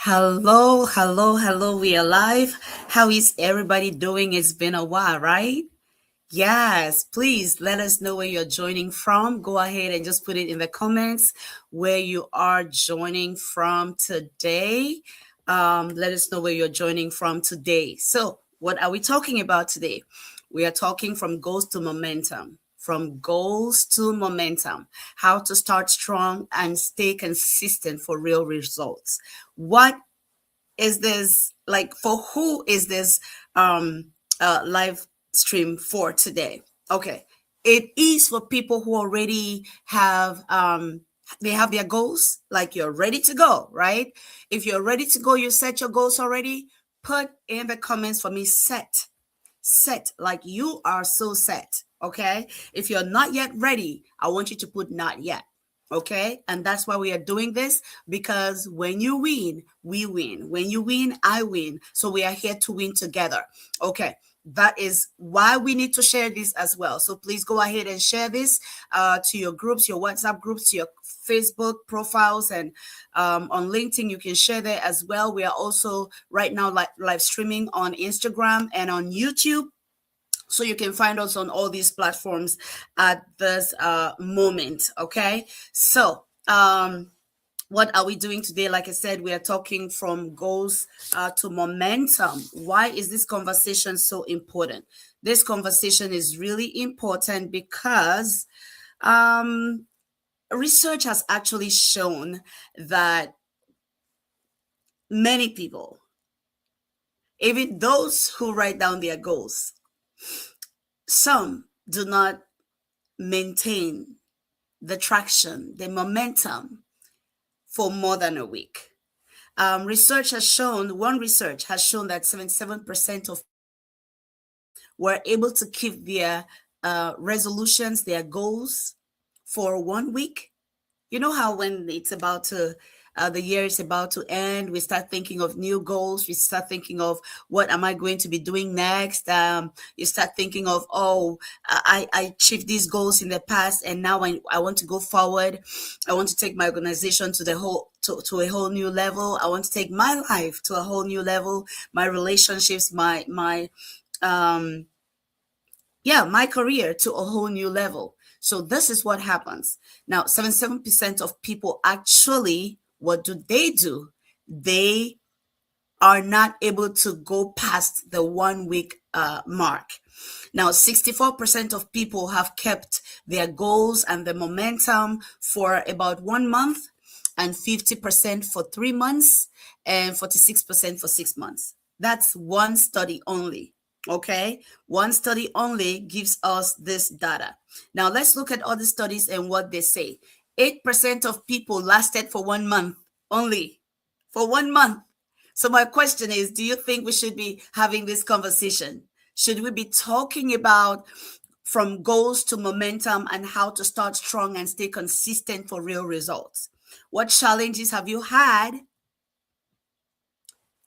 Hello, hello, hello. We are live. How is everybody doing? It's been a while, right? Yes, please let us know where you're joining from. Go ahead and just put it in the comments where you are joining from today. Let us know where you're joining from today. So, what are we talking about today? We are talking from goals to momentum. From goals to momentum, how to start strong and stay consistent for real results. What is this like for who is this live stream for today? Okay, it is for people who already have they have their goals, like you're ready to go, right? If you're ready to go, you set your goals already, put in the comments for me set, like you are so set. Okay, if you're not yet ready, I want you to put not yet. Okay, and that's why we are doing this, because when you win, we win. When you win, I win. So we are here to win together. Okay, that is why we need to share this as well. So please go ahead and share this to your groups, your WhatsApp groups, to your Facebook profiles, and on LinkedIn you can share there as well. We are also right now live streaming on Instagram and on YouTube, so you can find us on all these platforms at this moment. Okay, so what are we doing today? Like I said, we are talking from goals to momentum. Why is this conversation so important? This conversation is really important because research has actually shown that many people, even those who write down their goals, some do not maintain the traction, the momentum for more than a week. Research has shown, one research has shown that 77% of were able to keep their resolutions, their goals for 1 week. You know how when it's about to the year is about to end, we start thinking of new goals. We start thinking of what am I going to be doing next. You start thinking of, oh, I achieved these goals in the past, and now I want to go forward. I want to take my organization to the whole to a whole new level. I want to take my life to a whole new level. My relationships, my my career to a whole new level. So this is what happens. Now, 77% of people actually, what do? They are not able to go past the 1 week mark. Now, 64% of people have kept their goals and the momentum for about 1 month, and 50% for 3 months, and 46% for 6 months. That's one study only. Okay, one study only gives us this data. Now let's look at other studies and what they say. 8% of people lasted for 1 month only. For 1 month. So my question is, do you think we should be having this conversation? Should we be talking about from goals to momentum and how to start strong and stay consistent for real results? What challenges have you had?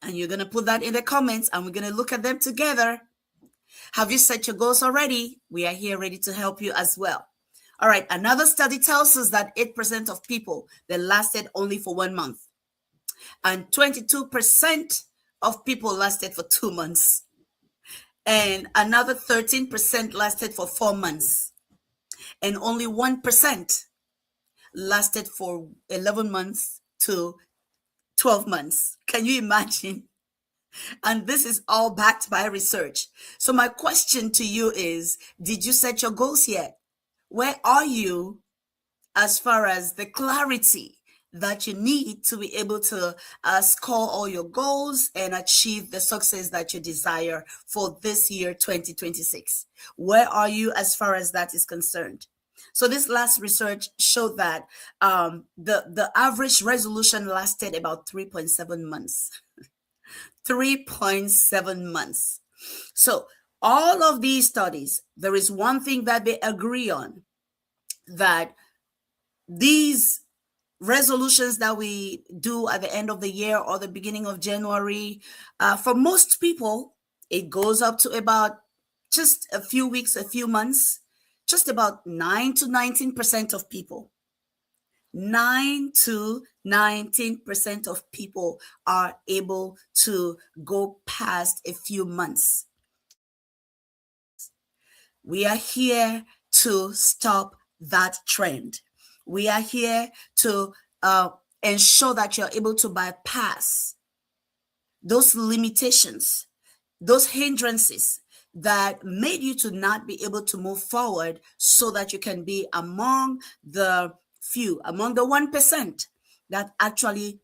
And you're going to put that in the comments, and we're going to look at them together. Have you set your goals already? We are here ready to help you as well. All right, another study tells us that 8% of people, they lasted only for 1 month, and 22% of people lasted for 2 months, and another 13% lasted for 4 months, and only 1% lasted for 11 months to 12 months. Can you imagine? And this is all backed by research. So my question to you is, did you set your goals yet? Where are you as far as the clarity that you need to be able to score all your goals and achieve the success that you desire for this year 2026? Where are you as far as that is concerned? So this last research showed that the average resolution lasted about 3.7 months. 3.7 months. So all of these studies, there is one thing that they agree on, that these resolutions that we do at the end of the year or the beginning of January, for most people, it goes up to about just a few weeks, a few months, just about 9 to 19% of people. 9 to 19% of people are able to go past a few months. We are here to stop that trend. We are here to ensure that you're able to bypass those limitations, those hindrances that made you to not be able to move forward, so that you can be among the few, among the 1% that actually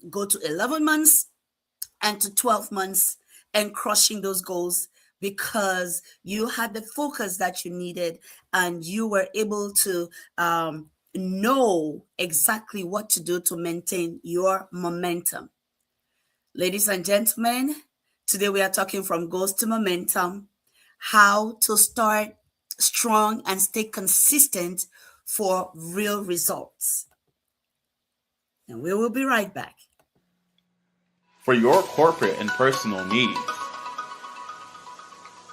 go to 11 months and to 12 months and crushing those goals, because you had the focus that you needed and you were able to know exactly what to do to maintain your momentum. Ladies and gentlemen, today we are talking from goals to momentum, how to start strong and stay consistent for real results. And we will be right back. For your corporate and personal needs.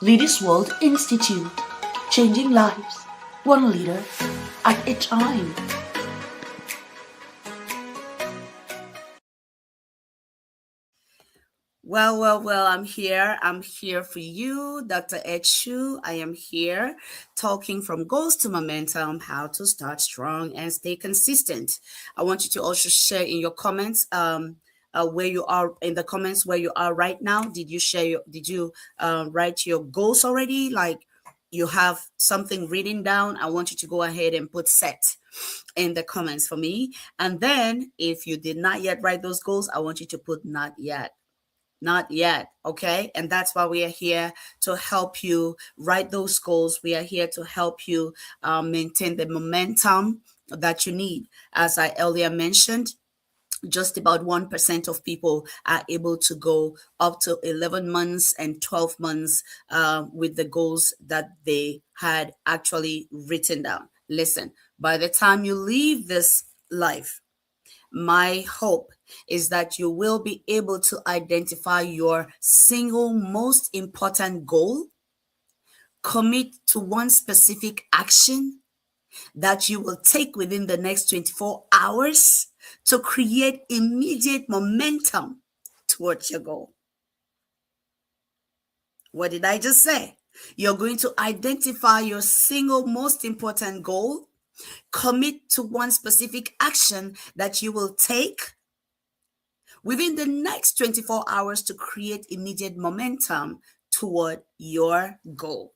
Leaders World Institute, changing lives, one leader at a time. Well, I'm here. I'm here for you, Dr. Echu. I am here talking from goals to momentum, how to start strong and stay consistent. I want you to also share in your comments where you are, in the comments where you are right now. Did you write your goals already? Like, you have something written down? I want you to go ahead and put set in the comments for me. And then if you did not yet write those goals, I want you to put not yet. Not yet, okay? And that's why we are here to help you write those goals. We are here to help you maintain the momentum that you need. As I earlier mentioned, just about 1% of people are able to go up to 11 months and 12 months with the goals that they had actually written down. Listen, by the time you leave this life, my hope is that you will be able to identify your single most important goal, commit to one specific action that you will take within the next 24 hours to create immediate momentum towards your goal. What did I just say? You're going to identify your single most important goal, commit to one specific action that you will take within the next 24 hours to create immediate momentum toward your goal.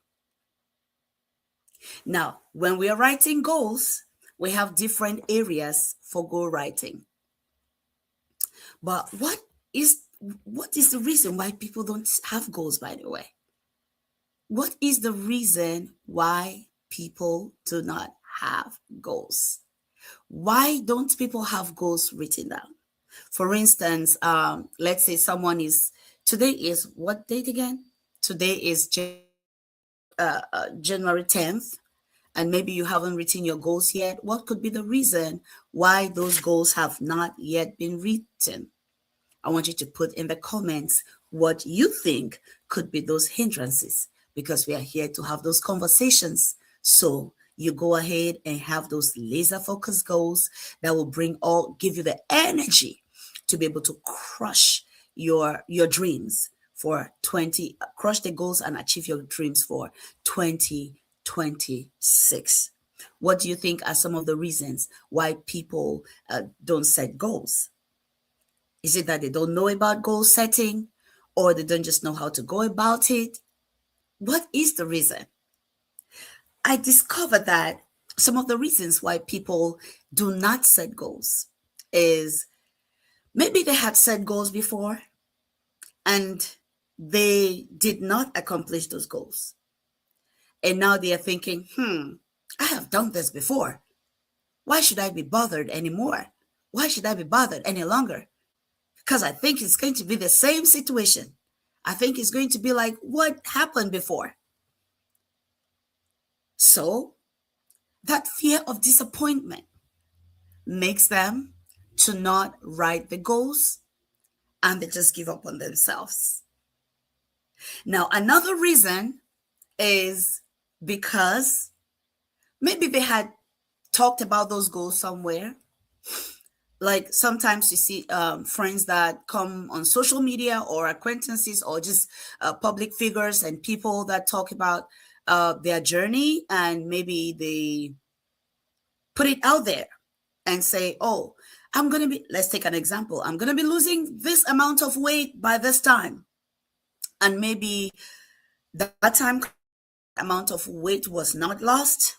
Now, when we are writing goals, we have different areas for goal writing. But what is the reason why people don't have goals, by the way? What is the reason why people do not have goals? Why don't people have goals written down? For instance, let's say today is what date again? Today is January 10th, and maybe you haven't written your goals yet. What could be the reason why those goals have not yet been written? I want you to put in the comments what you think could be those hindrances, because we are here to have those conversations. So you go ahead and have those laser focused goals that will give you the energy to be able to crush your dreams for crush the goals and achieve your dreams for 2026. What do you think are some of the reasons why people don't set goals? Is it that they don't know about goal setting, or they don't just know how to go about it? What is the reason? I discovered that some of the reasons why people do not set goals is maybe they had set goals before and they did not accomplish those goals. And now they are thinking, I have done this before. Why should I be bothered anymore? Why should I be bothered any longer? Because I think it's going to be the same situation. I think it's going to be like what happened before. So that fear of disappointment makes them to not write the goals, and they just give up on themselves. Now, another reason is because maybe they had talked about those goals somewhere, Like sometimes you see friends that come on social media, or acquaintances, or just public figures and people that talk about their journey, and maybe they put it out there and say, oh, let's take an example. I'm going to be losing this amount of weight by this time. And maybe that time amount of weight was not lost.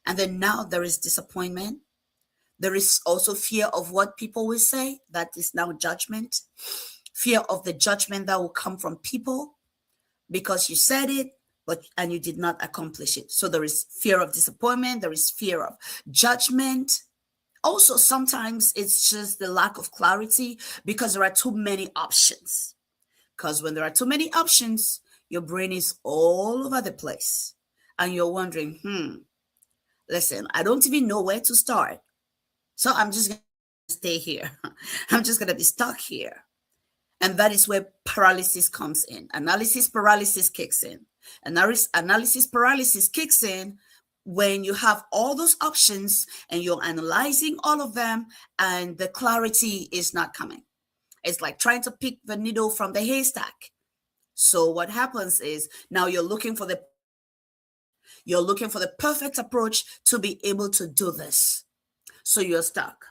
And then now there is disappointment. There is also fear of what people will say. That is now judgment. Fear of the judgment that will come from people because you said it, and you did not accomplish it. So there is fear of disappointment. There is fear of judgment. Also, sometimes it's just the lack of clarity because there are too many options. Because when there are too many options, your brain is all over the place. And you're wondering, listen, I don't even know where to start. So I'm just going to stay here. I'm just going to be stuck here. And that is where paralysis comes in. Analysis paralysis kicks in. Analysis paralysis kicks in when you have all those options and you're analyzing all of them and the clarity is not coming. It's like trying to pick the needle from the haystack. So what happens is now you're looking for the perfect approach to be able to do this. So you're stuck.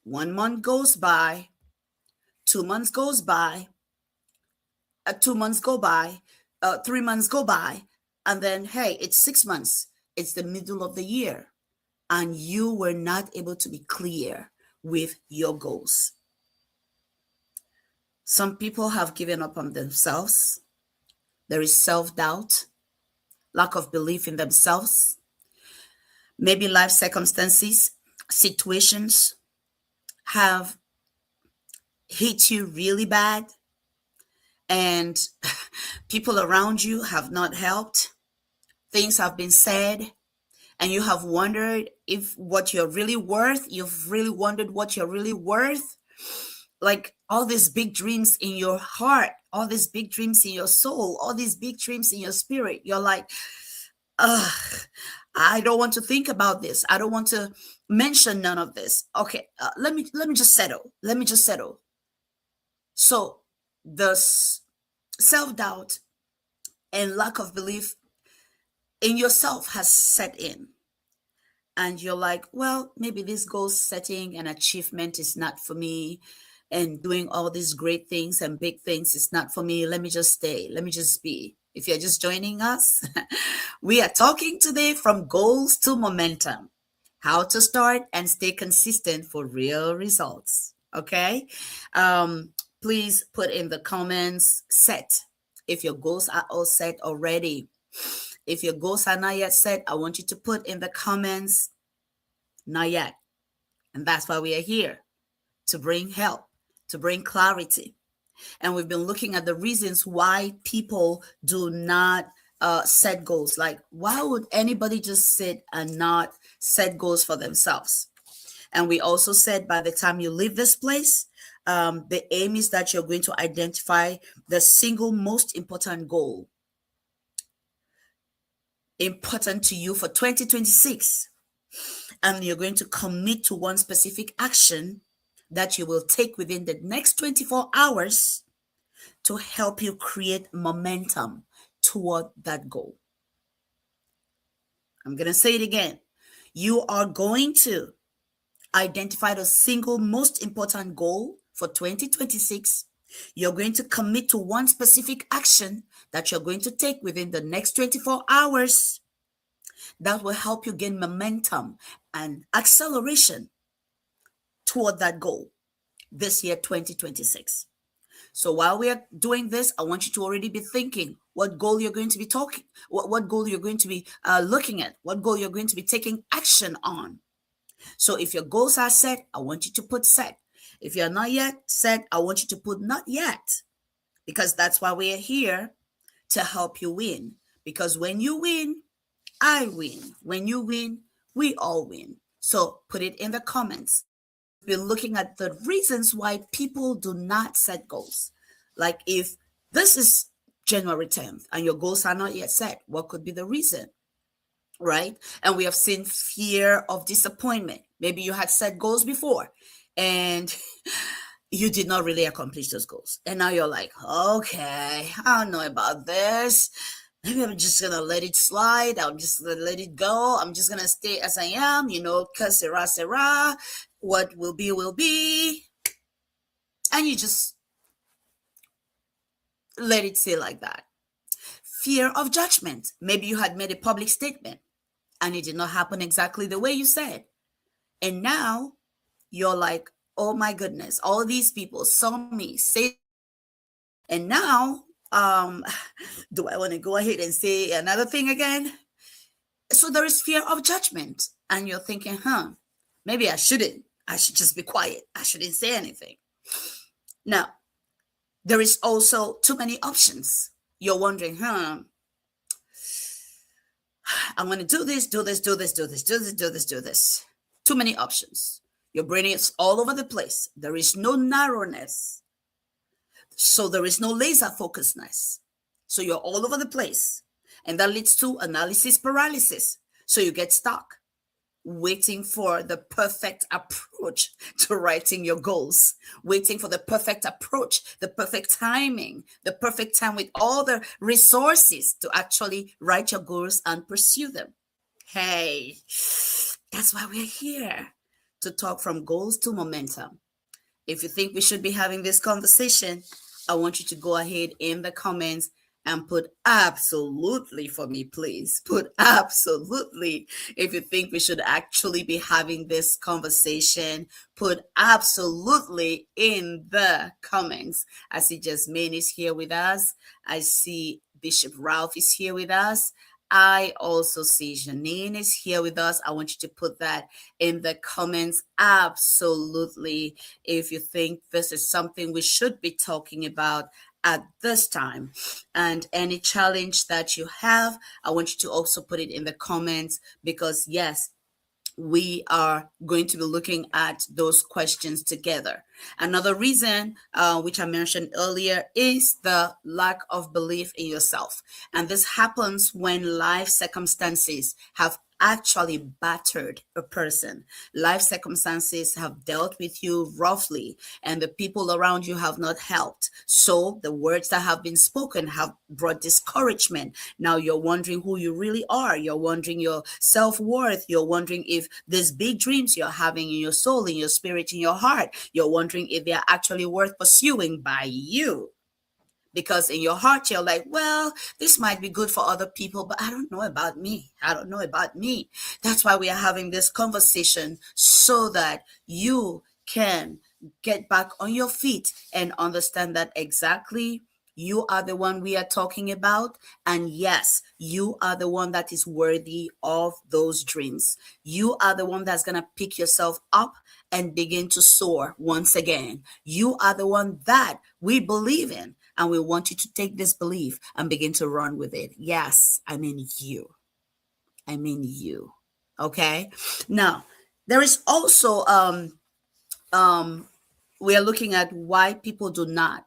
1 month goes by, 2 months goes by, 2 months go by, 3 months go by, and then, hey, it's 6 months. It's the middle of the year, and you were not able to be clear with your goals. Some people have given up on themselves. There is self-doubt, lack of belief in themselves. Maybe life circumstances, situations have hit you really bad, and people around you have not helped. Things have been said, and you have wondered if what you're really worth. You've really wondered what you're really worth. Like all these big dreams in your heart, all these big dreams in your soul, all these big dreams in your spirit. You're like, I don't want to think about this. I don't want to mention none of this. Okay, let me just settle. Let me just settle. So the self-doubt and lack of belief in yourself has set in. And you're like, well, maybe this goal setting and achievement is not for me. And doing all these great things and big things is not for me. Let me just stay. Let me just be. If you're just joining us, we are talking today from goals to momentum. How to start and stay consistent for real results. Okay? Please put in the comments set if your goals are all set already. If your goals are not yet set, I want you to put in the comments, not yet. And that's why we are here, to bring help, to bring clarity. And we've been looking at the reasons why people do not set goals. Like, why would anybody just sit and not set goals for themselves? And we also said by the time you leave this place, the aim is that you're going to identify the single most important goal important to you for 2026. And you're going to commit to one specific action that you will take within the next 24 hours to help you create momentum toward that goal. I'm going to say it again. You are going to identify the single most important goal for 2026. You're going to commit to one specific action that you're going to take within the next 24 hours that will help you gain momentum and acceleration toward that goal this year, 2026. So while we are doing this, I want you to already be thinking what goal you're going to be what goal you're going to be looking at, what goal you're going to be taking action on. So if your goals are set, I want you to put set. If you're not yet set, I want you to put not yet, because that's why we are here, to help you win. Because when you win, I win. When you win, we all win. So put it in the comments. We're looking at the reasons why people do not set goals. Like if this is January 10th and your goals are not yet set, what could be the reason? Right? And we have seen fear of disappointment. Maybe you had set goals before and you did not really accomplish those goals. And now you're like, okay, I don't know about this. Maybe I'm just gonna let it slide. I'm just gonna let it go. I'm just gonna stay as I am, cause sera. What will be, will be. And you just let it stay like that. Fear of judgment. Maybe you had made a public statement and it did not happen exactly the way you said. And now you're like, oh my goodness, all these people saw me say, and now, do I want to go ahead and say another thing again? So there is fear of judgment. And you're thinking, maybe I shouldn't. I should just be quiet. I shouldn't say anything. Now, there is also too many options. You're wondering, I'm going to do this, do this, do this, do this, do this, do this, do this. Too many options. Your brain is all over the place. There is no narrowness. So there is no laser focusedness. So you're all over the place. And that leads to analysis paralysis. So you get stuck waiting for the perfect approach to writing your goals, waiting for the perfect approach, the perfect timing, the perfect time with all the resources to actually write your goals and pursue them. Hey, that's why we're here, to talk from goals to momentum. If you think we should be having this conversation, I want you to go ahead in the comments and put absolutely for me, please. Put absolutely. If you think we should actually be having this conversation, put absolutely in the comments. I see Jasmine is here with us. I see Bishop Ralph is here with us. I also see Janine is here with us. I want you to put that in the comments. Absolutely. If you think this is something we should be talking about at this time, and any challenge that you have, I want you to also put it in the comments, because yes, we are going to be looking at those questions together. Another reason, which I mentioned earlier, is the lack of belief in yourself. And this happens when life circumstances have actually battered a person. Life circumstances have dealt with you roughly, and the people around you have not helped. So the words that have been spoken have brought discouragement. Now you're wondering who you really are. You're wondering your self-worth. You're wondering if these big dreams you're having in your soul, in your spirit, in your heart, you're wondering if they're actually worth pursuing by you. Because in your heart, you're like, well, this might be good for other people, but I don't know about me. I don't know about me. That's why we are having this conversation, so that you can get back on your feet and understand that exactly you are the one we are talking about. And yes, you are the one that is worthy of those dreams. You are the one that's going to pick yourself up and begin to soar once again. You are the one that we believe in. And we want you to take this belief and begin to run with it. Yes, I mean you. I mean you. Okay. Now, there is also we are looking at why people do not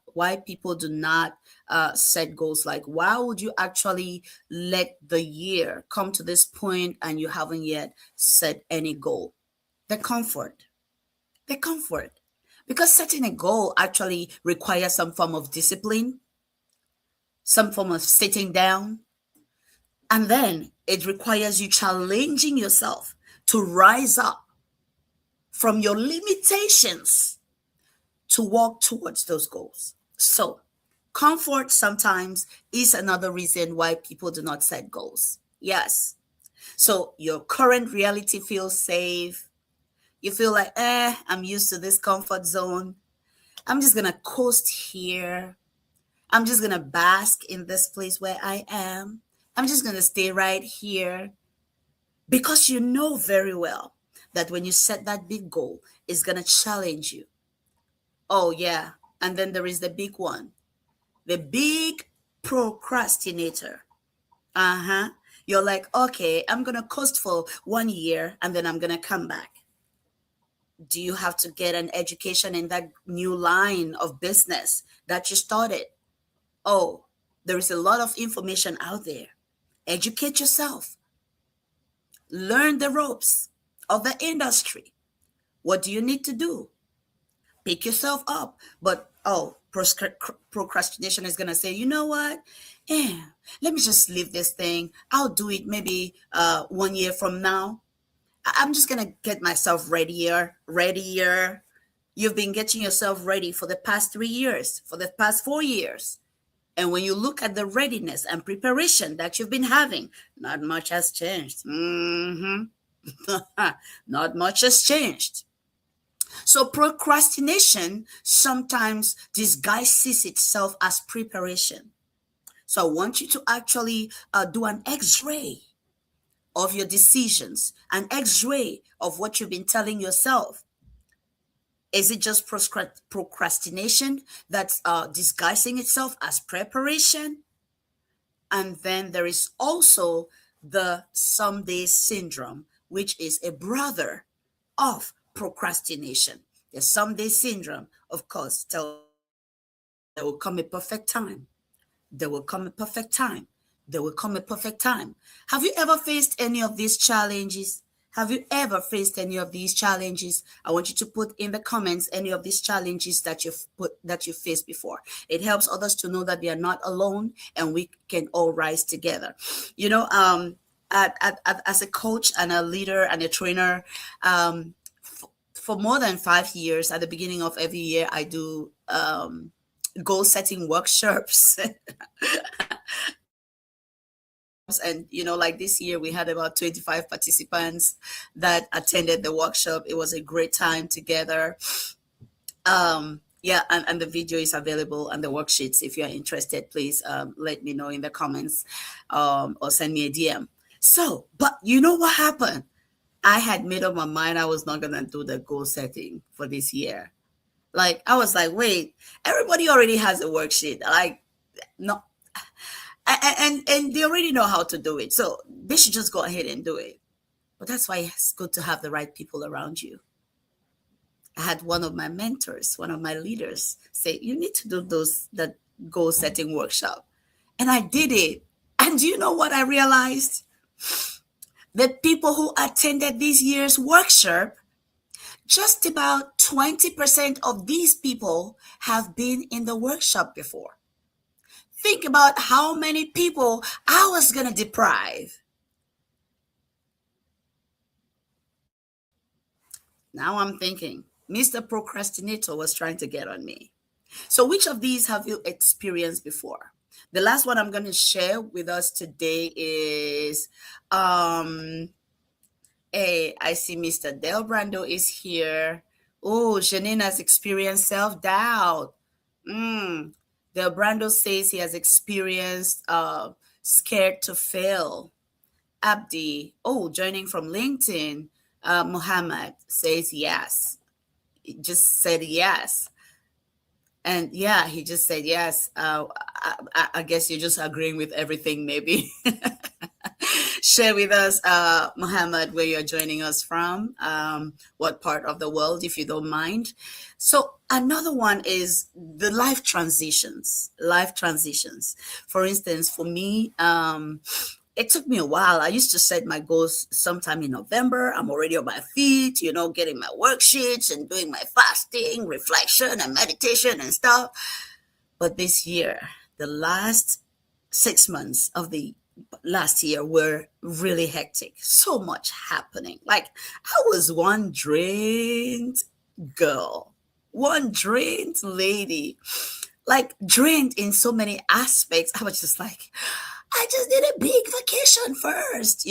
set goals. Like, why would you actually let the year come to this point and you haven't yet set any goal? The comfort. Because setting a goal actually requires some form of discipline, some form of sitting down, and then it requires you challenging yourself to rise up from your limitations to walk towards those goals. So, comfort sometimes is another reason why people do not set goals. Yes. So, your current reality feels safe. You feel like, I'm used to this comfort zone. I'm just going to coast here. I'm just going to bask in this place where I am. I'm just going to stay right here. Because you know very well that when you set that big goal, it's going to challenge you. Oh, yeah. And then there is the big one, the big procrastinator. You're like, okay, I'm going to coast for 1 year and then I'm going to come back. Do you have to get an education in that new line of business that you started? Oh, there is a lot of information out there. Educate yourself. Learn the ropes of the industry. What do you need to do? Pick yourself up. But oh, procrastination is gonna say, you know what? Yeah, let me just leave this thing. I'll do it maybe 1 year from now. I'm just gonna get myself readier. You've been getting yourself ready for the past 3 years, for the past 4 years. And when you look at the readiness and preparation that you've been having, not much has changed. Not much has changed. So procrastination sometimes disguises itself as preparation. So I want you to actually do an X-ray of your decisions, an X-ray of what you've been telling yourself. Is it just procrastination that's disguising itself as preparation? And then there is also the someday syndrome, which is a brother of procrastination. The someday syndrome, of course, tells there will come a perfect time. There will come a perfect time. There will come a perfect time. Have you ever faced any of these challenges? Have you ever faced any of these challenges? I want you to put in the comments any of these challenges that you faced before. It helps others to know that they are not alone and we can all rise together. You know, as a coach and a leader and a trainer, for more than 5 years, at the beginning of every year, I do goal setting workshops. And like this year we had about 25 participants that attended the workshop. It was a great time together. Yeah, and the video is available and the worksheets. If you're interested, please let me know in the comments, or send me a DM. So, but you know what happened? I had made up my mind I was not gonna do the goal setting for this year. Like, I was like, wait, everybody already has a worksheet. Like, no, and they already know how to do it, so they should just go ahead and do it. But that's why it's good to have the right people around you. I had one of my mentors, one of my leaders, say, you need to do that goal setting workshop. And I did it. And do you know what I realized? The people who attended this year's workshop, just about 20% of these people have been in the workshop before. Think about how many people I was going to deprive. Now I'm thinking, Mr. Procrastinator was trying to get on me. So which of these have you experienced before? The last one I'm going to share with us today is, hey, I see Mr. Del Brando is here. Oh, Janine has experienced self-doubt. Del Brando says he has experienced scared to fail. Abdi, joining from LinkedIn. Muhammad says yes. He just said yes. And yeah, he just said yes. I guess you're just agreeing with everything, maybe. Share with us, Muhammad, where you're joining us from, what part of the world, if you don't mind. So another one is the life transitions. Life transitions. For instance, for me, it took me a while. I used to set my goals sometime in November. I'm already on my feet, getting my worksheets and doing my fasting, reflection, and meditation and stuff. But this year, the last 6 months of the last year were really hectic. So much happening. Like, I was one drained girl, one drained lady, like drained in so many aspects. I was just like, I just did a big vacation first,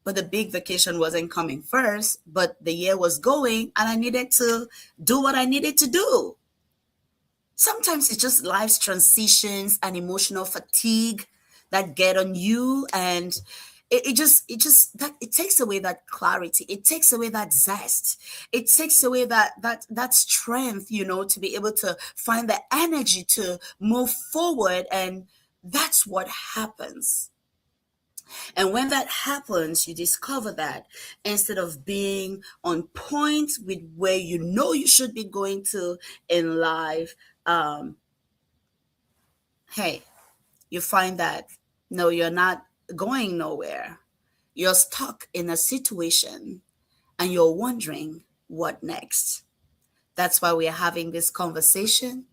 but the big vacation wasn't coming first, but the year was going and I needed to do what I needed to do. Sometimes it's just life's transitions and emotional fatigue that get on you, and it takes away that clarity. It takes away that zest. It takes away that strength, to be able to find the energy to move forward. And that's what happens. And when that happens, you discover that instead of being on point with where you should be going to in life, hey, you find that no, you're not going nowhere. You're stuck in a situation and you're wondering what next. That's why we are having this conversation.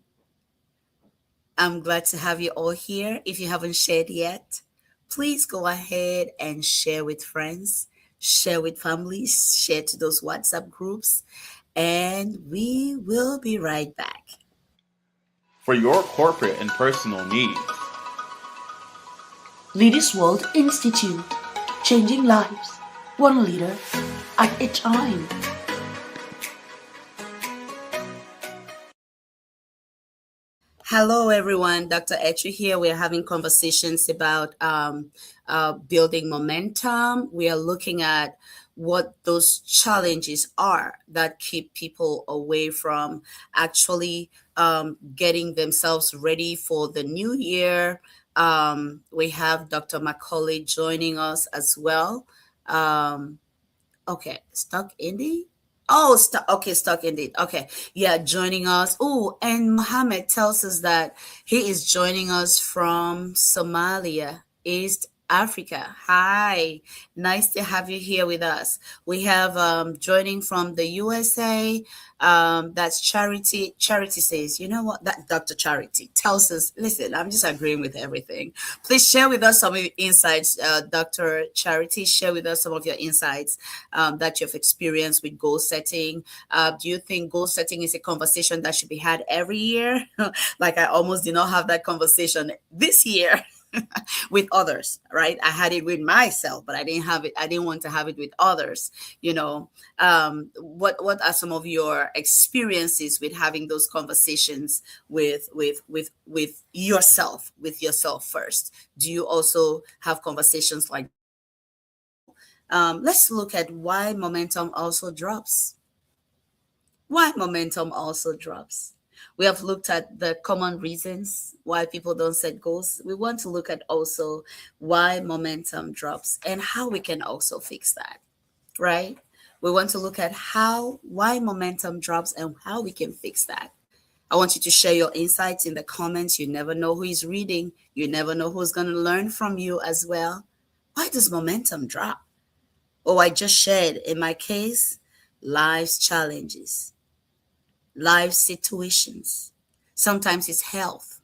I'm glad to have you all here. If you haven't shared yet, please go ahead and share with friends, share with families, share to those WhatsApp groups, and we will be right back. For your corporate and personal needs. Leaders World Institute, changing lives, one leader at a time. Hello, everyone. Dr. Etri here. We're having conversations about building momentum. We are looking at what those challenges are that keep people away from actually getting themselves ready for the new year. We have Dr. Macaulay joining us as well. Okay, Stuck Indie. Oh, stuck. Okay, Stuck Indeed. Okay, yeah, joining us. Oh, and Mohammed tells us that he is joining us from Somalia, East Africa. Hi, nice to have you here with us. We have joining from the USA. That's Charity. Charity says, you know what? That Dr. Charity tells us. Listen, I'm just agreeing with everything. Please share with us some of your insights, Dr. Charity. Share with us some of your insights that you've experienced with goal setting. Do you think goal setting is a conversation that should be had every year? Like I almost did not have that conversation this year with others, right? I had it with myself, but I didn't have it. I didn't want to have it with others. What are some of your experiences with having those conversations with yourself first? Do you also have conversations like let's look at why momentum also drops. Why momentum also drops. We have looked at the common reasons why people don't set goals. We want to look at also why momentum drops and how we can also fix that, right? We want to look at why momentum drops and how we can fix that. I want you to share your insights in the comments. You never know who is reading. You never know who's going to learn from you as well. Why does momentum drop? Oh, I just shared in my case, life's challenges, life situations. Sometimes it's health.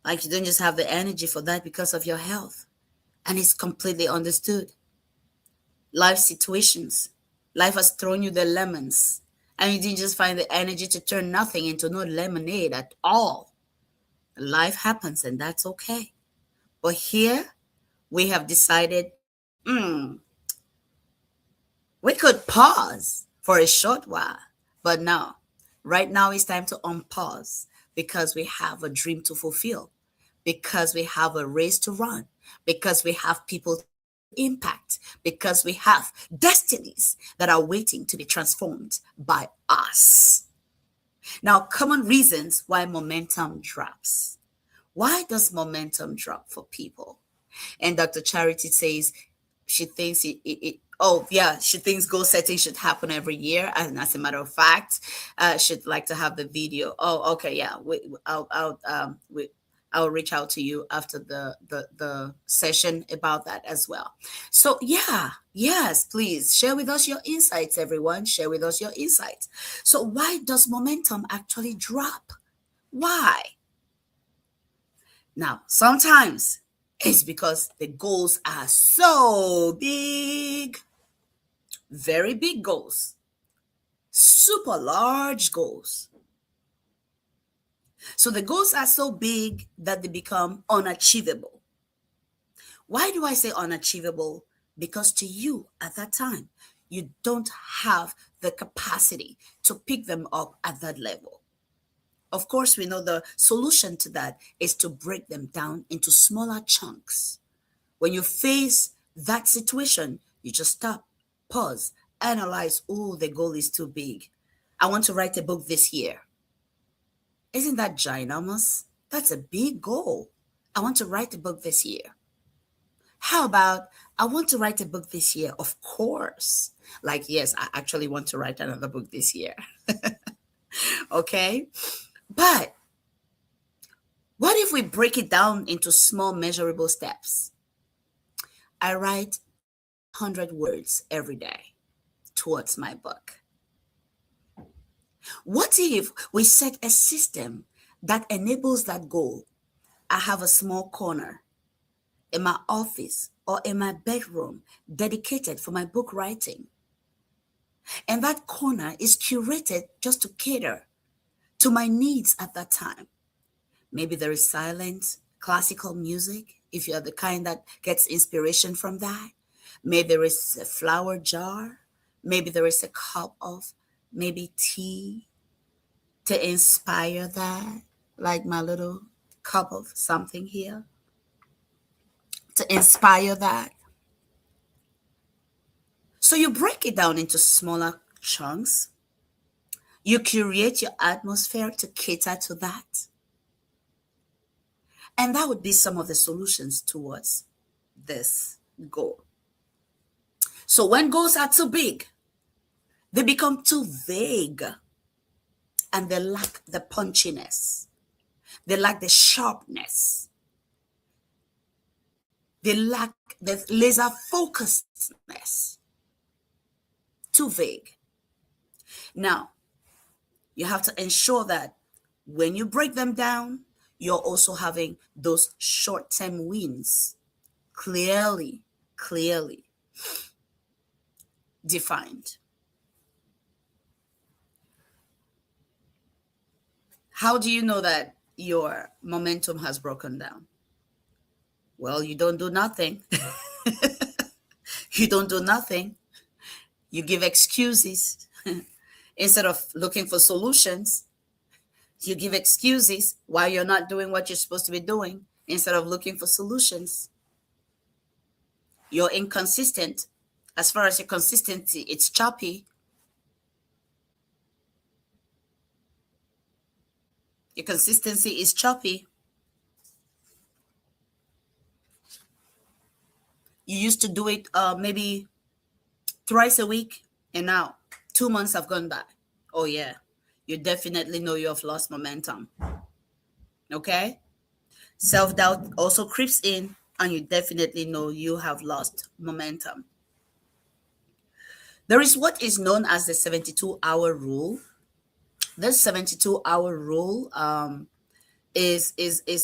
Like you don't just have the energy for that because of your health. And it's completely understood. Life situations. Life has thrown you the lemons. And you didn't just find the energy to turn nothing into no lemonade at all. Life happens and that's okay. But here we have decided, we could pause for a short while, but no. Right now it's time to unpause because we have a dream to fulfill, because we have a race to run, because we have people to impact, because we have destinies that are waiting to be transformed by us. Now, common reasons why momentum drops. Why does momentum drop for people? And Dr. Charity says she thinks she thinks goal setting should happen every year. And as a matter of fact, she'd like to have the video. Oh, okay, yeah. I'll reach out to you after the session about that as well. So yeah, yes, please share with us your insights, everyone. Share with us your insights. So why does momentum actually drop? Why? Now, sometimes it's because the goals are so big, very big goals, super large goals. So the goals are so big that they become unachievable. Why do I say unachievable? Because to you at that time, you don't have the capacity to pick them up at that level. Of course, we know the solution to that is to break them down into smaller chunks. When you face that situation, you just stop, pause, analyze. Oh, the goal is too big. I want to write a book this year. Isn't that ginormous? That's a big goal. I want to write a book this year. How about I want to write a book this year? Of course. Like, yes, I actually want to write another book this year. Okay. But what if we break it down into small, measurable steps? I write 100 words every day towards my book. What if we set a system that enables that goal? I have a small corner in my office or in my bedroom dedicated for my book writing. And that corner is curated just to cater to my needs at that time. Maybe there is silent classical music, if you're the kind that gets inspiration from that. Maybe there is a flower jar. Maybe there is a cup of maybe tea to inspire that, like my little cup of something here to inspire that. So you break it down into smaller chunks. You curate your atmosphere to cater to that. And that would be some of the solutions towards this goal. So when goals are too big, they become too vague and they lack the punchiness. They lack the sharpness. They lack the laser focusedness. Too vague. Now, you have to ensure that when you break them down, you're also having those short-term wins clearly defined. How do you know that your momentum has broken down? Well, you don't do nothing. You don't do nothing. You give excuses. Instead of looking for solutions, you give excuses why you're not doing what you're supposed to be doing instead of looking for solutions. You're inconsistent. As far as your consistency, it's choppy. Your consistency is choppy. You used to do it maybe thrice a week, and now 2 months have gone by. Oh, yeah. You definitely know you have lost momentum. Okay? Self-doubt also creeps in, and you definitely know you have lost momentum. There is what is known as the 72-hour rule. This 72-hour rule is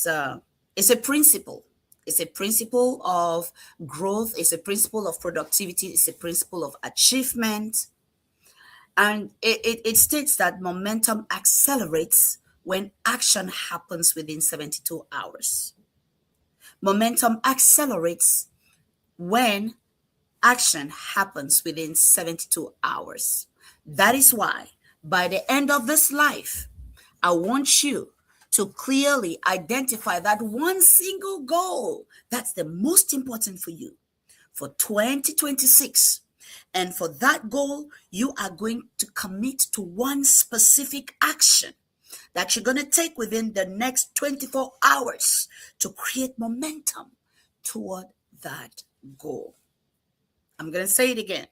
a principle. It's a principle of growth. It's a principle of productivity. It's a principle of achievement. And it states that momentum accelerates when action happens within 72 hours. Momentum accelerates when action happens within 72 hours. That is why by the end of this life, I want you to clearly identify that one single goal that's the most important for you for 2026. And for that goal, you are going to commit to one specific action that you're going to take within the next 24 hours to create momentum toward that goal. I'm going to say it again.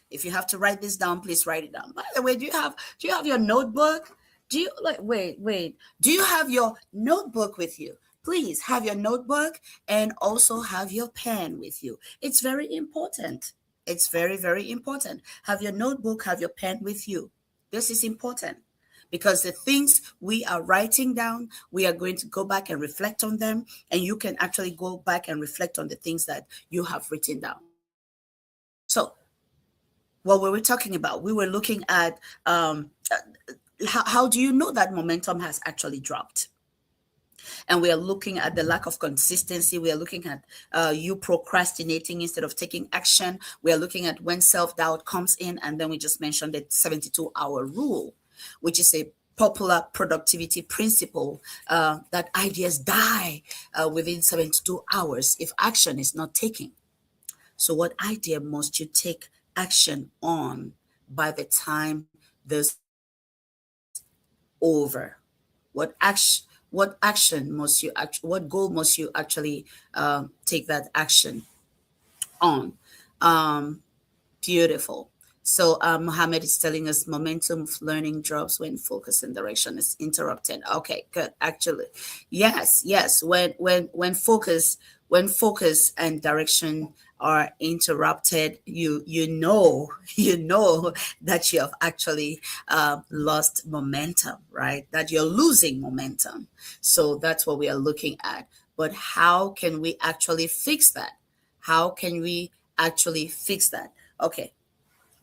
If you have to write this down, please write it down. By the way, do you have your notebook? Do you have your notebook with you? Please have your notebook and also have your pen with you. It's very important. It's very, very important. Have your notebook, have your pen with you. This is important because the things we are writing down, we are going to go back and reflect on them, and you can actually go back and reflect on the things that you have written down. So what were we talking about? We were looking at how do you know that momentum has actually dropped? And we are looking at the lack of consistency. We are looking at you procrastinating instead of taking action. We are looking at when self-doubt comes in. And then we just mentioned the 72-hour rule, which is a popular productivity principle that ideas die within 72 hours if action is not taken. So what idea must you take action on by the time this over? What goal must you actually take that action on? Beautiful. So Mohammed is telling us momentum of learning drops when focus and direction is interrupted. Okay, good. Actually, yes. When when focus and direction are interrupted, you know you know that you have actually lost momentum, right? That you're losing momentum. So that's what we are looking at. But how can we actually fix that? How can we actually fix that? Okay,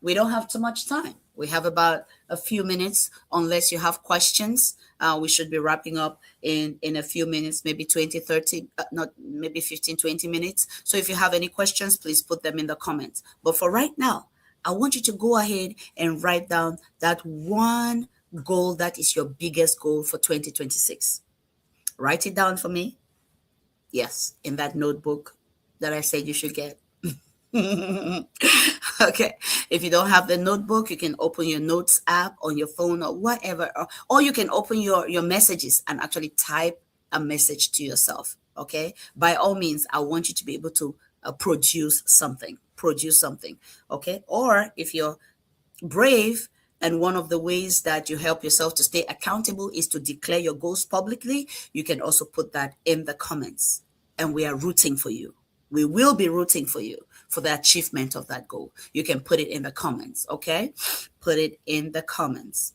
we don't have too much time. We have about a few minutes, unless you have questions. We should be wrapping up in a few minutes, maybe 20, 30, not maybe 15, 20 minutes. So if you have any questions, please put them in the comments. But for right now, I want you to go ahead and write down that one goal that is your biggest goal for 2026. Write it down for me. Yes, in that notebook that I said you should get. Okay. If you don't have the notebook, you can open your notes app on your phone or whatever, or you can open your messages and actually type a message to yourself. Okay. By all means, I want you to be able to produce something. Produce something. Okay. Or if you're brave, and one of the ways that you help yourself to stay accountable is to declare your goals publicly, you can also put that in the comments. And we are rooting for you. We will be rooting for you for the achievement of that goal. You can put it in the comments, okay? Put it in the comments.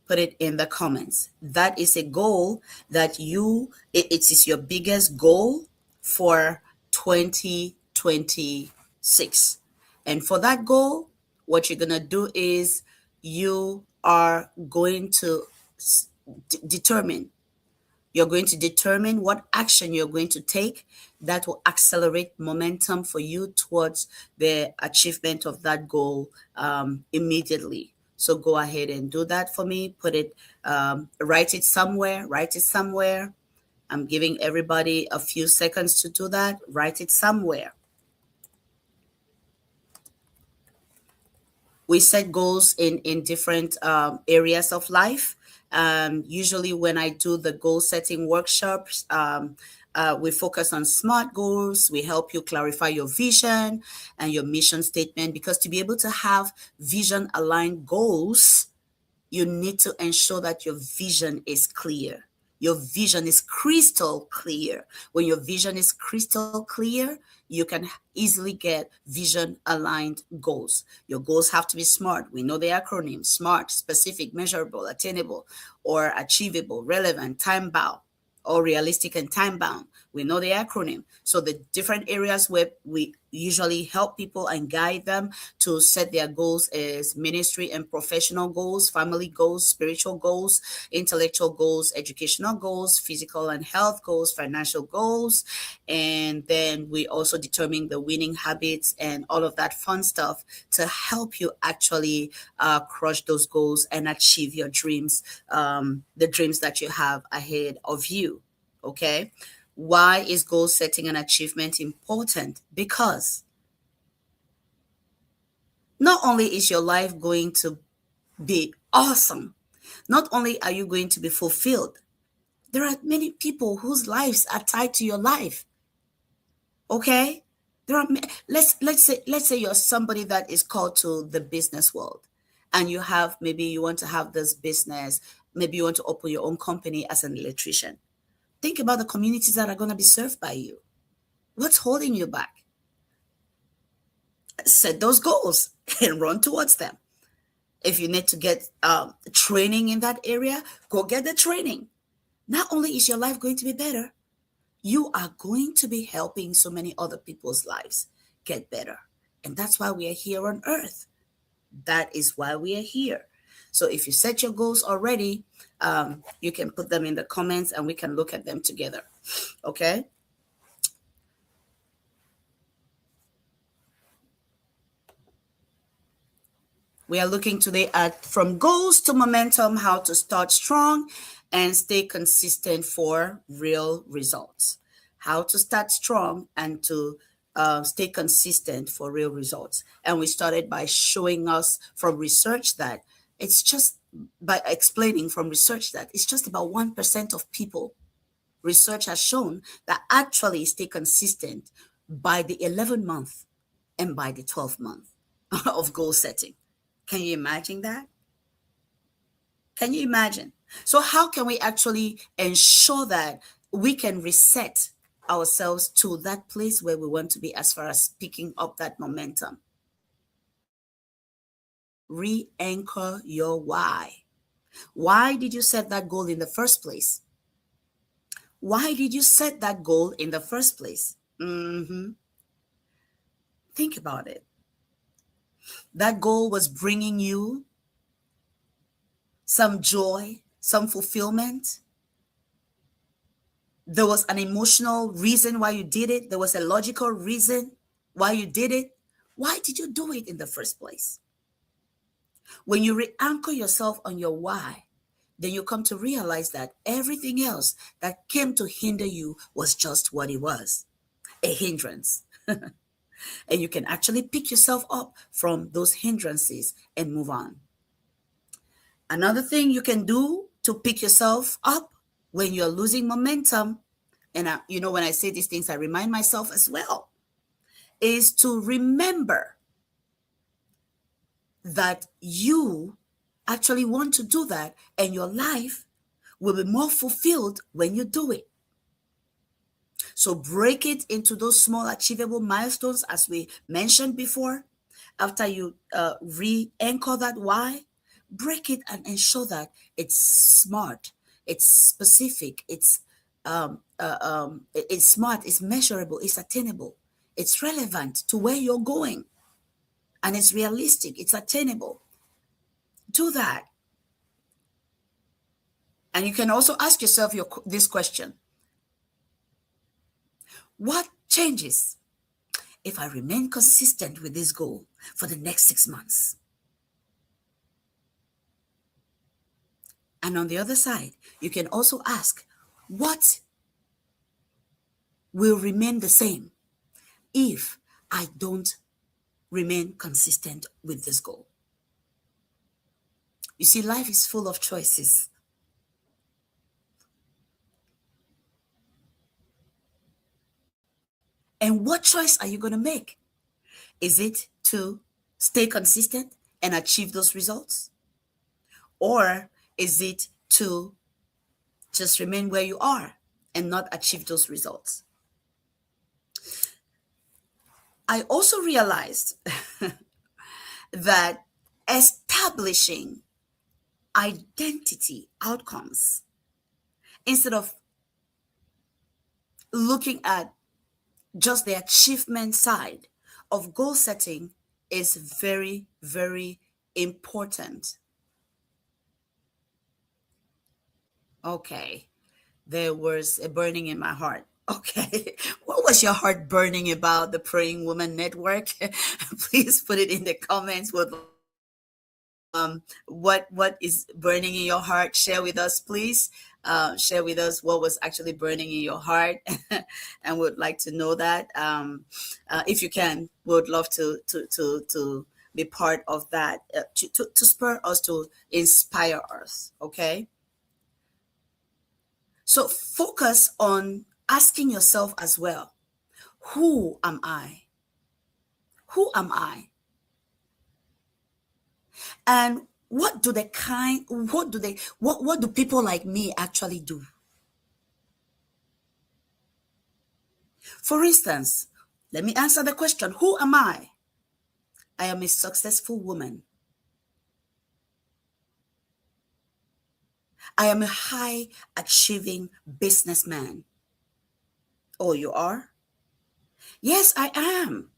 Put it in the comments. That is a goal that it is your biggest goal for 2026. And for that goal, what you're going to do is you are going to determine what action you're going to take that will accelerate momentum for you towards the achievement of that goal immediately. So go ahead and do that for me. Put it, write it somewhere. I'm giving everybody a few seconds to do that. Write it somewhere. We set goals in different areas of life. Usually when I do the goal setting workshops, we focus on SMART goals. We help you clarify your vision and your mission statement, because to be able to have vision aligned goals, you need to ensure that your vision is clear. Your vision is crystal clear. When your vision is crystal clear, you can easily get vision aligned goals. Your goals have to be SMART. We know the acronym: SMART: specific, measurable, attainable, or achievable, relevant, time bound, or realistic and time bound. We know the acronym. So the different areas where we usually help people and guide them to set their goals is ministry and professional goals, family goals, spiritual goals, intellectual goals, educational goals, physical and health goals, financial goals. And then we also determine the winning habits and all of that fun stuff to help you actually crush those goals and achieve your dreams, the dreams that you have ahead of you. Okay. Why is goal setting and achievement important? Because not only is your life going to be awesome, not only are you going to be fulfilled, there are many people whose lives are tied to your life. Okay? There are let's say you're somebody that is called to the business world, and you want to have this business, maybe you want to open your own company as an electrician. Think about the communities that are going to be served by you. What's holding you back? Set those goals and run towards them. If you need to get training in that area, go get the training. Not only is your life going to be better, you are going to be helping so many other people's lives get better. And that's why we are here on earth. That is why we are here. So if you set your goals already, you can put them in the comments and we can look at them together. Okay? We are looking today at from goals to momentum, how to start strong and stay consistent for real results. How to start strong and to stay consistent for real results. And we started by showing us from research that it's just by explaining from research that it's just about 1% of people. Research has shown that actually stay consistent by the 11th month and by the 12th month of goal setting. Can you imagine that? Can you imagine? So how can we actually ensure that we can reset ourselves to that place where we want to be as far as picking up that momentum. Re-anchor your why. Why did you set that goal in the first place? Why did you set that goal in the first place? Think about it. That goal was bringing you some joy, some fulfillment. There was an emotional reason why you did it. There was a logical reason why you did it. Why did you do it in the first place? When you re-anchor yourself on your why, then you come to realize that everything else that came to hinder you was just what it was, a hindrance. And you can actually pick yourself up from those hindrances and move on. Another thing you can do to pick yourself up when you're losing momentum, and when I say these things, I remind myself as well, is to remember that you actually want to do that, and your life will be more fulfilled when you do it. So break it into those small achievable milestones, as we mentioned before. After you re-anchor that why, break it and ensure that it's smart, it's specific, it's smart, it's measurable, it's attainable, it's relevant to where you're going, and it's realistic, it's attainable. Do that. And you can also ask yourself this question: what changes if I remain consistent with this goal for the next 6 months? And on the other side, you can also ask, what will remain the same if I don't remain consistent with this goal? You see, life is full of choices. And what choice are you going to make? Is it to stay consistent and achieve those results? Or is it to just remain where you are and not achieve those results? I also realized that establishing identity outcomes instead of looking at just the achievement side of goal setting is very, very important. Okay, there was a burning in my heart. Okay, what was your heart burning about the Praying Woman Network? Please put it in the comments. What is burning in your heart? Share with us, please. Share with us what was actually burning in your heart, and would like to know that. If you can, we would love to be part of that, to spur us, to inspire us. Okay. So focus on asking yourself as well, who am I? Who am I? And what do people like me actually do? For instance, let me answer the question, who am I? I am a successful woman. I am a high achieving businessman. Oh, you are? Yes, I am.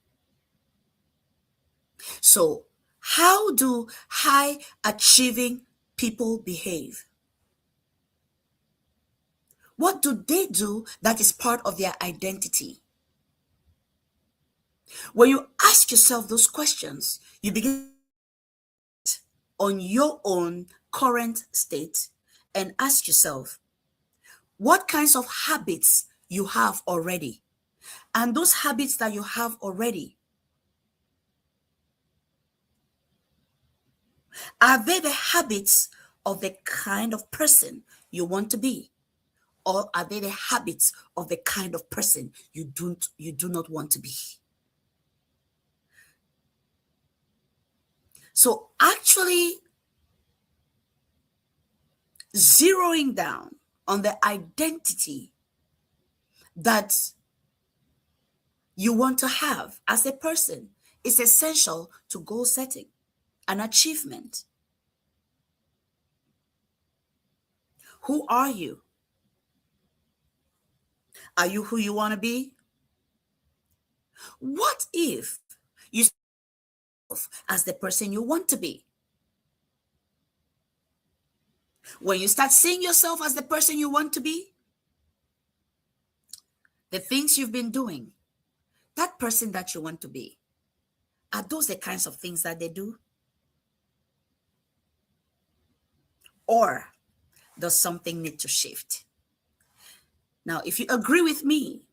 So, how do high achieving people behave? What do they do that is part of their identity? When you ask yourself those questions, you begin on your own current state and ask yourself what kinds of habits you have already. And those habits that you have already, are they the habits of the kind of person you want to be? Or are they the habits of the kind of person you do not want to be? So actually zeroing down on the identity that you want to have as a person is essential to goal setting and achievement. Who are you? Are you who you want to be? What if you see yourself as the person you want to be? When you start seeing yourself as the person you want to be, the things you've been doing, that person that you want to be, are those the kinds of things that they do? Or does something need to shift? Now, if you agree with me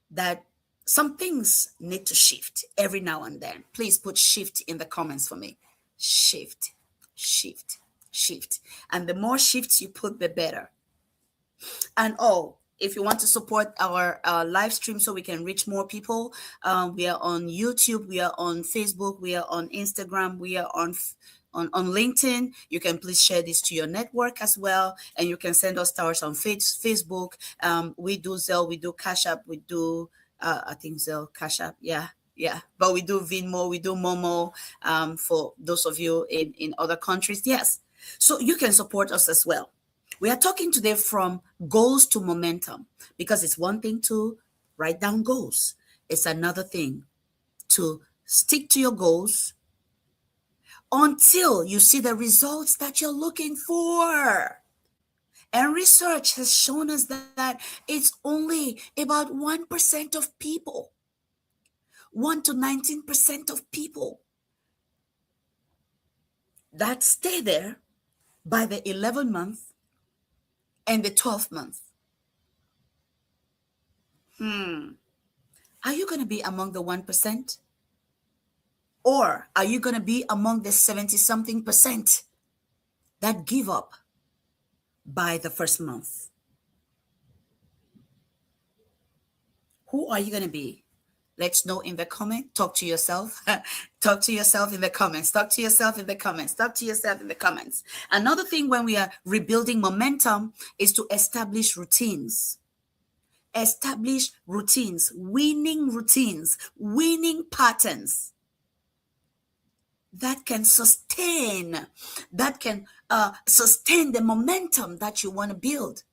that some things need to shift every now and then, please put shift in the comments for me. Shift, shift, shift. And the more shifts you put, the better. And if you want to support our live stream so we can reach more people, we are on YouTube, we are on Facebook, we are on Instagram, we are on LinkedIn. You can please share this to your network as well, and you can send us stars on Facebook. We do Zelle, we do Cash App, we do I think Zelle, Cash App, yeah, but we do Venmo, we do Momo, for those of you in other countries. Yes, so you can support us as well. We are talking today from goals to momentum, because it's one thing to write down goals. It's another thing to stick to your goals until you see the results that you're looking for. And research has shown us that it's only about 1% of people, 1 to 19% of people that stay there by the 11th month and the 12th month. Are you going to be among the 1%? Or are you going to be among the 70-something percent that give up by the first month? Who are you going to be? Let's know in the comment. Talk to yourself. Talk to yourself in the comments. Talk to yourself in the comments. Talk to yourself in the comments. Another thing when we are rebuilding momentum is to establish routines. Establish routines, winning patterns that can sustain the momentum that you want to build.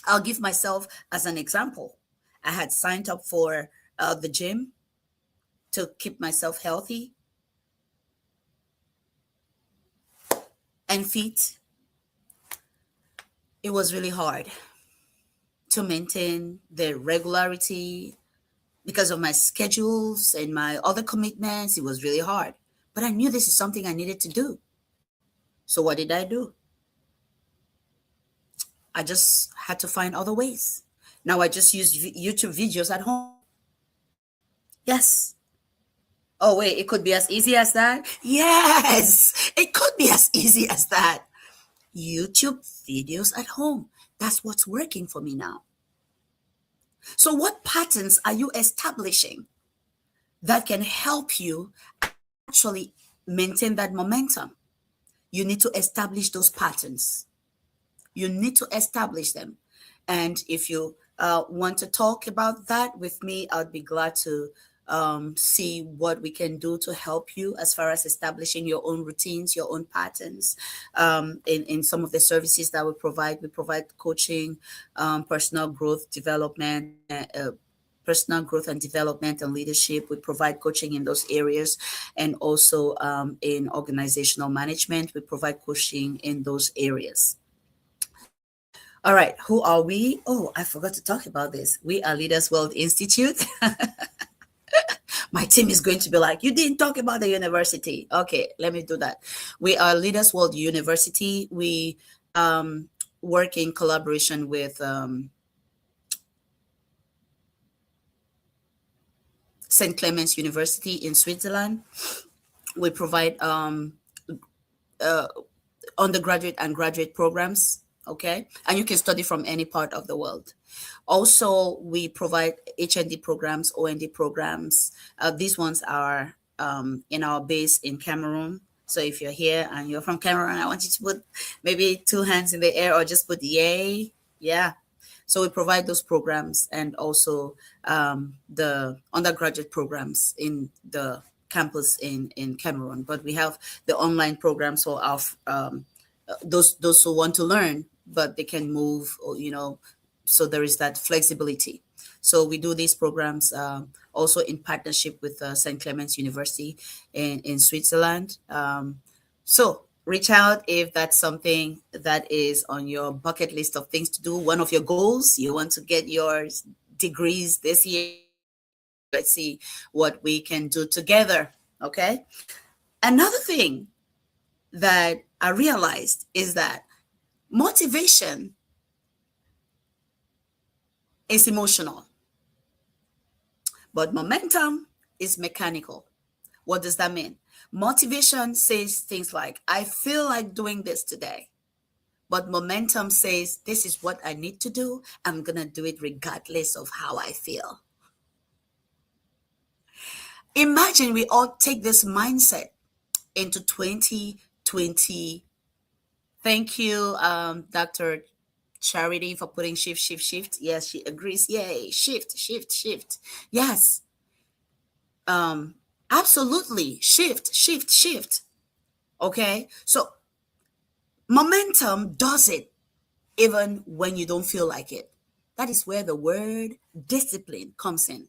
I'll give myself as an example. I had signed up for the gym to keep myself healthy and fit. It was really hard to maintain the regularity because of my schedules and my other commitments. It was really hard, but I knew this is something I needed to do. So what did I do? I just had to find other ways. Now I just use YouTube videos at home. Yes. Oh, wait, it could be as easy as that? Yes, it could be as easy as that. YouTube videos at home. That's what's working for me now. So what patterns are you establishing that can help you actually maintain that momentum? You need to establish those patterns. You need to establish them. And if you want to talk about that with me, I'd be glad to see what we can do to help you as far as establishing your own routines, your own patterns. In some of the services that we provide coaching, personal growth development, and leadership. We provide coaching in those areas, and also in organizational management, we provide coaching in those areas. All right, who are we? Oh, I forgot to talk about this. We are Leaders World Institute. My team is going to be like, you didn't talk about the university. Okay, let me do that. We are Leaders World University. We work in collaboration with St. Clements University in Switzerland. We provide undergraduate and graduate programs, okay? And you can study from any part of the world. Also, we provide HND programs, OND programs. These ones are in our base in Cameroon. So if you're here and you're from Cameroon, I want you to put maybe 2 hands in the air or just put yay. Yeah. So we provide those programs and also the undergraduate programs in the campus in Cameroon. But we have the online programs for our those who want to learn, but they can move, or, so there is that flexibility. So we do these programs also in partnership with St. Clements University in Switzerland. So reach out if that's something that is on your bucket list of things to do. One of your goals, you want to get your degrees this year. Let's see what we can do together. Okay. Another thing that I realized is that motivation is emotional, but momentum is mechanical. What does that mean? Motivation says things like, I feel like doing this today. But momentum says, this is what I need to do. I'm going to do it regardless of how I feel. Imagine we all take this mindset into 2020. Thank you, Dr. Charity, for putting shift, shift, shift. Yes, she agrees. Yay, shift, shift, shift. Yes. Absolutely. Shift, shift, shift. Okay. So momentum does it even when you don't feel like it. That is where the word discipline comes in.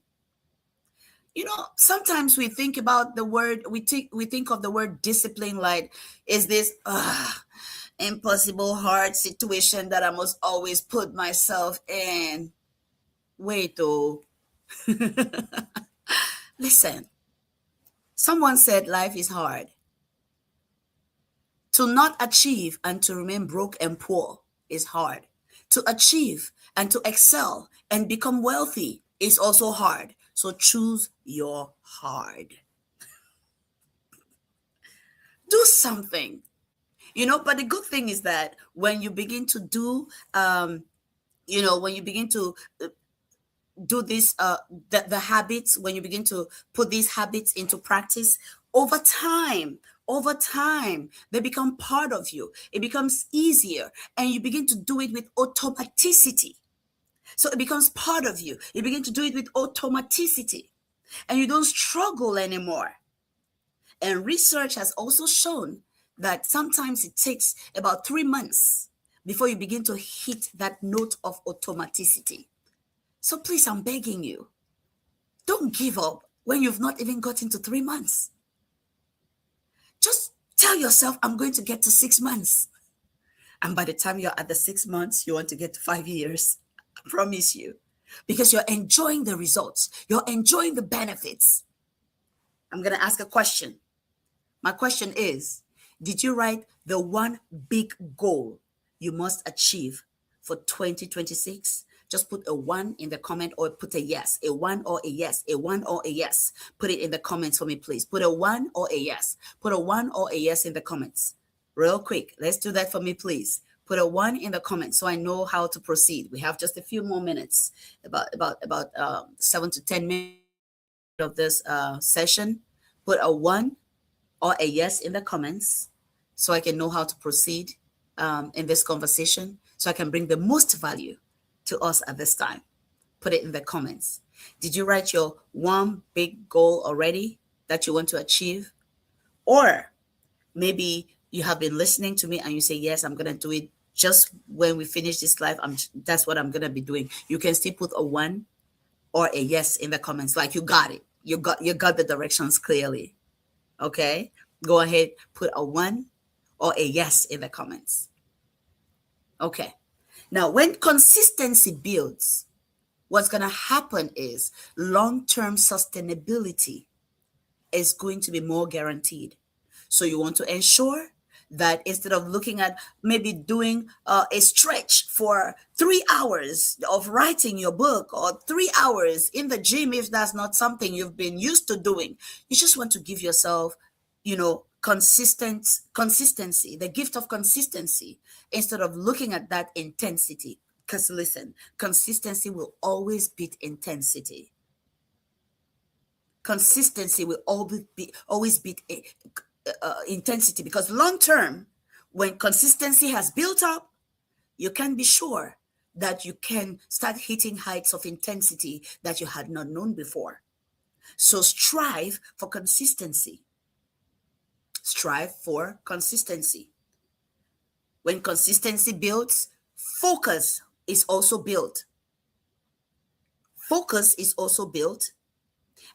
Sometimes we think about the word, we think of the word discipline like, is this impossible hard situation that I must always put myself in? Wait, oh. Listen, someone said life is hard. To not achieve and to remain broke and poor is hard. To achieve and to excel and become wealthy is also hard. So choose your hard. Do something. But the good thing is that when you begin to do, when you begin to do this, the habits, when you begin to put these habits into practice, over time, they become part of you. It becomes easier and you begin to do it with automaticity. So it becomes part of you. You begin to do it with automaticity and you don't struggle anymore. And research has also shown that sometimes it takes about 3 months before you begin to hit that note of automaticity. So please, I'm begging you, don't give up when you've not even gotten to 3 months. Just tell yourself, I'm going to get to 6 months. And by the time you're at the 6 months, you want to get to 5 years. I promise you. Because you're enjoying the results. You're enjoying the benefits. I'm going to ask a question. My question is, did you write the one big goal you must achieve for 2026? Just put a 1 in the comment or put a yes, a 1 or a yes, a 1 or a yes. Put it in the comments for me, please. Put a 1 or a yes. Put a 1 or a yes in the comments. Real quick. Let's do that for me, please. Put a 1 in the comments so I know how to proceed. We have just a few more minutes, about 7 to 10 minutes of this session. Put a 1 or a yes in the comments so I can know how to proceed in this conversation, so I can bring the most value to us at this time. Put it in the comments. Did you write your one big goal already that you want to achieve? Or maybe you have been listening to me and you say, yes, I'm going to do it just when we finish this live. That's what I'm going to be doing. You can still put a 1 or a yes in the comments. Like you got it. You got the directions clearly. Okay. Go ahead, put a 1 or a yes in the comments. Okay. Now, when consistency builds, what's going to happen is long-term sustainability is going to be more guaranteed. So you want to ensure that instead of looking at maybe doing a stretch for 3 hours of writing your book or 3 hours in the gym, if that's not something you've been used to doing, you just want to give yourself, consistency, the gift of consistency, instead of looking at that intensity. Because listen, consistency will always beat intensity. Consistency will always beat intensity, because long term, when consistency has built up, you can be sure that you can start hitting heights of intensity that you had not known before. So strive for consistency. Strive for consistency. When consistency builds, focus is also built. Focus is also built,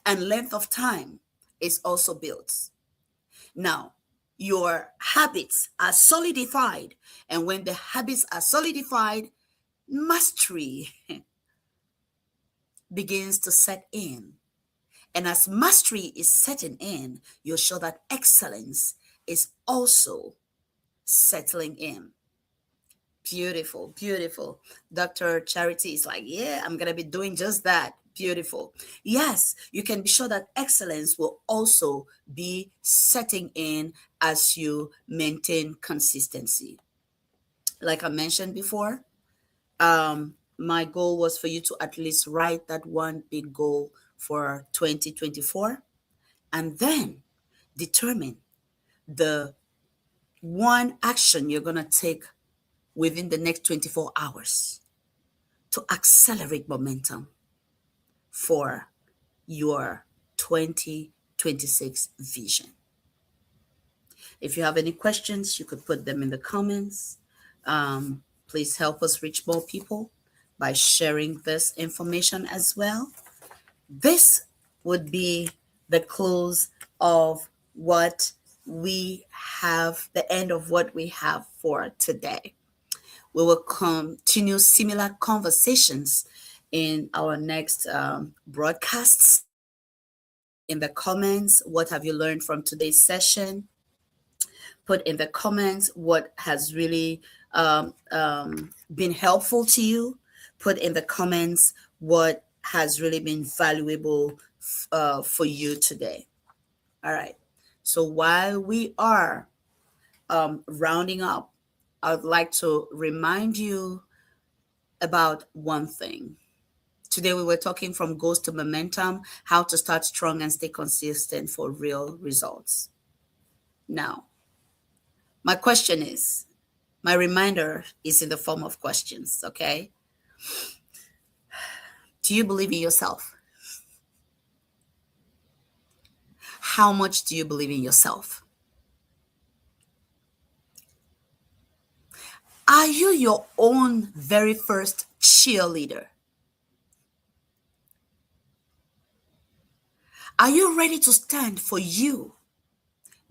and length of time is also built. Now, your habits are solidified, and when the habits are solidified, mastery begins to set in. And as mastery is setting in, you're sure that excellence is also settling in. Beautiful, beautiful. Dr. Charity is like, yeah, I'm going to be doing just that. Beautiful. Yes, you can be sure that excellence will also be setting in as you maintain consistency. Like I mentioned before, my goal was for you to at least write that one big goal for 2024 and then determine the one action you're going to take within the next 24 hours to accelerate momentum for your 2026 vision. If you have any questions, you could put them in the comments. Please help us reach more people by sharing this information as well. This would be the close of what we have, the end of what we have for today. We will continue similar conversations in our next broadcasts. In the comments, what have you learned from today's session? Put in the comments what has really been helpful to you. Put in the comments what has really been valuable for you today. All right. So while we are rounding up, I would like to remind you about one thing. Today we were talking from goals to momentum, how to start strong and stay consistent for real results. Now, my reminder is in the form of questions, okay? Do you believe in yourself? How much do you believe in yourself? Are you your own very first cheerleader? Are you ready to stand for you,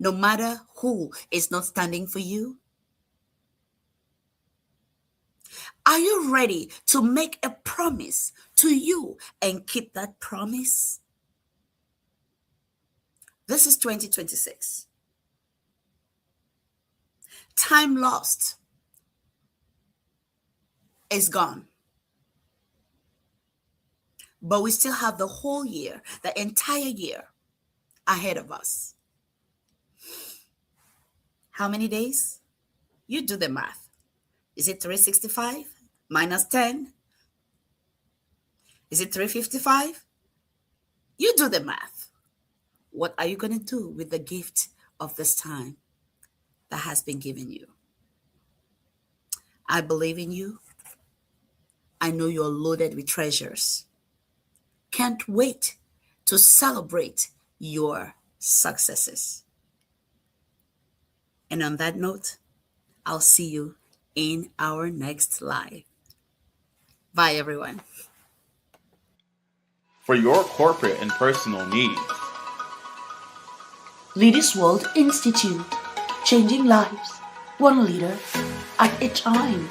no matter who is not standing for you? Are you ready to make a promise to you and keep that promise? This is 2026. Time lost is gone. But we still have the whole year, the entire year ahead of us. How many days? You do the math. Is it 365 minus 10? Is it 355? You do the math. What are you going to do with the gift of this time that has been given you? I believe in you. I know you're loaded with treasures. Can't wait to celebrate your successes. And on that note, I'll see you in our next live. Bye, everyone. For your corporate and personal needs. Leaders World Institute, changing lives, one leader at a time.